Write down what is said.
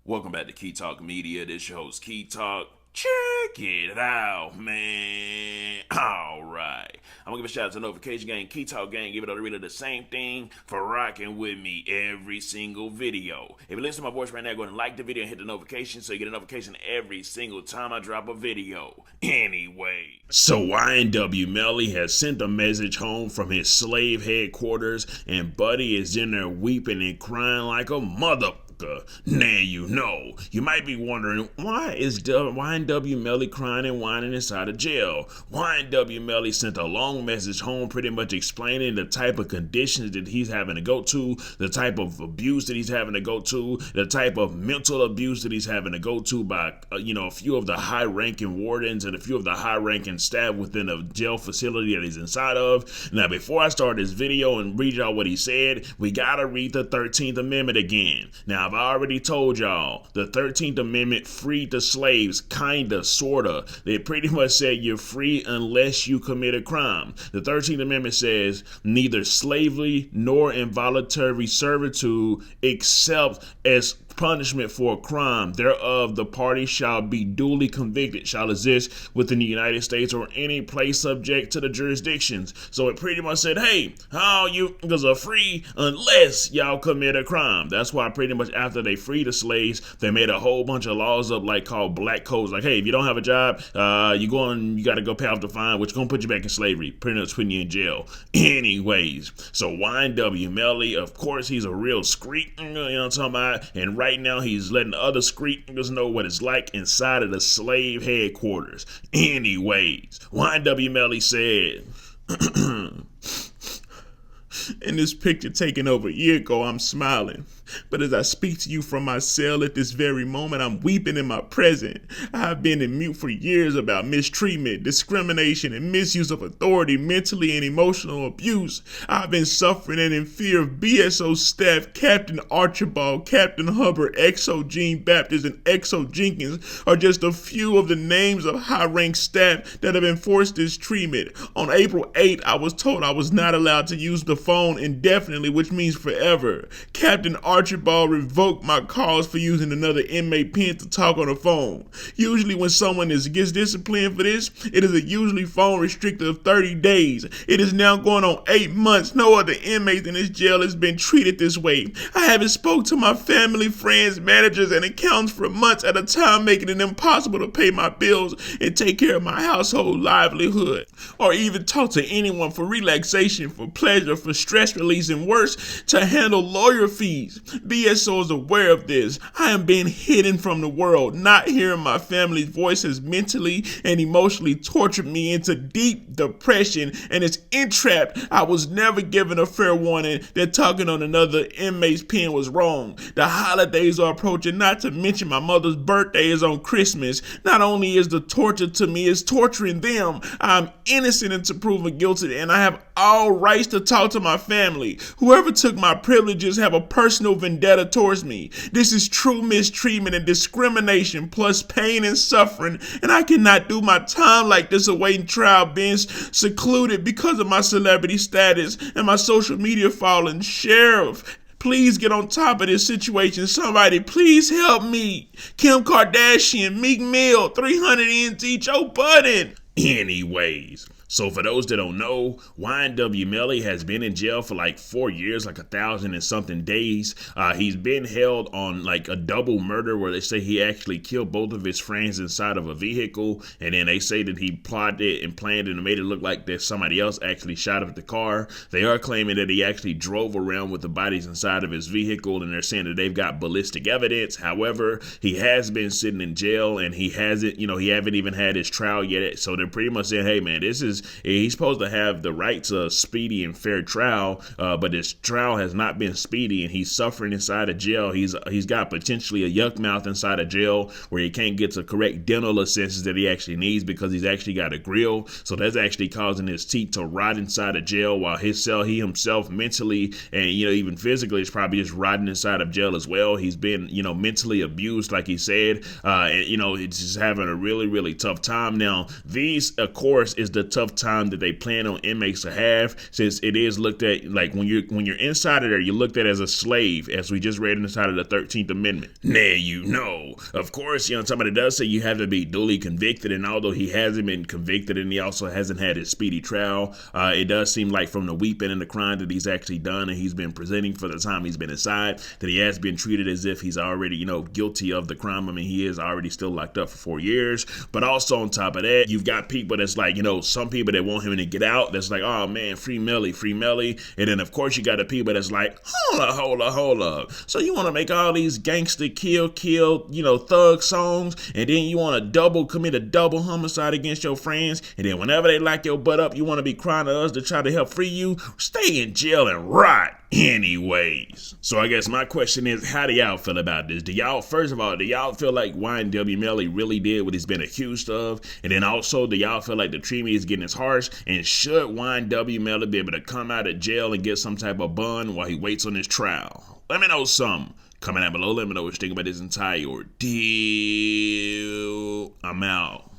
Welcome back to Key Talk Media. This your host, Key Talk. Check it out, man. Alright. I'm gonna give a shout out to Notification Gang, Key Talk Gang. Give it all really the same thing for rocking with me every single video. If you listen to my voice right now, go ahead and like the video and hit the notification so you get a notification every single time I drop a video. Anyway. So YNW Melly has sent a message home from his slave headquarters, and Buddy is in there weeping and crying like a mother. Now you know. You might be wondering, why is YNW Melly crying and whining inside of jail? YNW Melly sent a long message home pretty much explaining the type of conditions that he's having to go to, the type of abuse that he's having to go to, the type of mental abuse that he's having to go to by, a few of the high-ranking wardens and a few of the high-ranking staff within a jail facility that he's inside of. Now, before I start this video and read y'all what he said, we gotta read the 13th Amendment again. Now, I've already told y'all, the 13th Amendment freed the slaves, kinda, sorta. They pretty much said you're free unless you commit a crime. The 13th Amendment says neither slavery nor involuntary servitude except as punishment for a crime thereof the party shall be duly convicted shall exist within the United States or any place subject to the jurisdictions. So it pretty much said, hey, how you niggas are free unless y'all commit a crime. That's why pretty much after they freed the slaves, they made a whole bunch of laws up like called black codes. Like, hey, if you don't have a job, you gotta go pay off the fine, which is gonna put you back in slavery, pretty much putting you in jail. Anyways, so YNW Melly, of course, he's a real screek, you know what I'm talking about, and right now he's letting other street niggas know what it's like inside of the slave headquarters. Anyways, YNW Melly said, in this picture taken over a year ago, I'm smiling. But as I speak to you from my cell at this very moment, I'm weeping in my present. I have been in mute for years about mistreatment, discrimination, and misuse of authority, mentally and emotional abuse. I've been suffering and in fear of BSO staff, Captain Archibald, Captain Hubbard, XO Gene Baptist, and XO Jenkins are just a few of the names of high-ranked staff that have enforced this treatment. On April 8th, I was told I was not allowed to use the phone indefinitely, which means forever. Captain Archibald revoked my calls for using another inmate pen to talk on the phone. Usually when someone gets disciplined for this, it is a usually phone restricted of 30 days. It is now going on 8 months. No other inmate in this jail has been treated this way. I haven't spoke to my family, friends, managers, and accountants for months at a time, making it impossible to pay my bills and take care of my household livelihood, or even talk to anyone for relaxation, for pleasure, for stress release, and worse, to handle lawyer fees. BSO is aware of this. I am being hidden from the world. Not hearing my family's voice has mentally and emotionally tortured me into deep depression and it's entrapped. I was never given a fair warning that talking on another inmate's pen was wrong. The holidays are approaching, not to mention my mother's birthday is on Christmas. Not only is the torture to me, it's torturing them. I'm innocent until proven guilty, and I have all rights to talk to my family. Whoever took my privileges have a personal vendetta towards me. This is true mistreatment and discrimination plus pain and suffering, and I cannot do my time like this awaiting trial, being secluded because of my celebrity status and my social media following. Sheriff, please get on top of this situation. Somebody, please help me. Kim Kardashian, Meek Mill, 300 NT, Joe Budden. Anyways, so for those that don't know, YNW Melly has been in jail for like 4 years, like 1,000 and something days. He's been held on like a double murder where they say he actually killed both of his friends inside of a vehicle, and then they say that he plotted it and planned it and made it look like that somebody else actually shot up the car. They are claiming that he actually drove around with the bodies inside of his vehicle, and they're saying that they've got ballistic evidence. However, he has been sitting in jail, and he haven't even had his trial yet. So they're pretty much saying, hey man, he's supposed to have the right to a speedy and fair trial, but his trial has not been speedy, and he's suffering inside of jail. He's got potentially a yuck mouth inside of jail where he can't get the correct dental assistance that he actually needs because he's actually got a grill. So that's actually causing his teeth to rot inside of jail, while he himself mentally and even physically is probably just rotting inside of jail as well. He's been mentally abused, like he said, and it's just having a really, really tough time. Now, these, of course, is the tough enough time that they plan on inmates to have, since it is looked at like when you're inside of there, you're looked at as a slave, as we just read inside of the 13th Amendment. Now, of course, somebody does say you have to be duly convicted, and although he hasn't been convicted and he also hasn't had his speedy trial, it does seem like from the weeping and the crime that he's actually done and he's been presenting for the time he's been inside, that he has been treated as if he's already, guilty of the crime. I mean, he is already still locked up for 4 years. But also on top of that, you've got people that's like, some people that want him to get out. That's like, oh man, free Melly, free Melly. And then of course you got the people that's like, hold up. So you want to make all these gangster kill, thug songs, and then you want to commit a double homicide against your friends, and then whenever they lock your butt up, you want to be crying to us to try to help free you? Stay in jail and rot anyways. So I guess my question is, how do y'all feel about this? First of all, do y'all feel like YNW Melly really did what he's been accused of? And then also, do y'all feel like the treatment is getting as harsh? And should YNW Melly be able to come out of jail and get some type of bond while he waits on his trial? Let me know something. Comment down below. Let me know what you think about this entire ordeal. I'm out.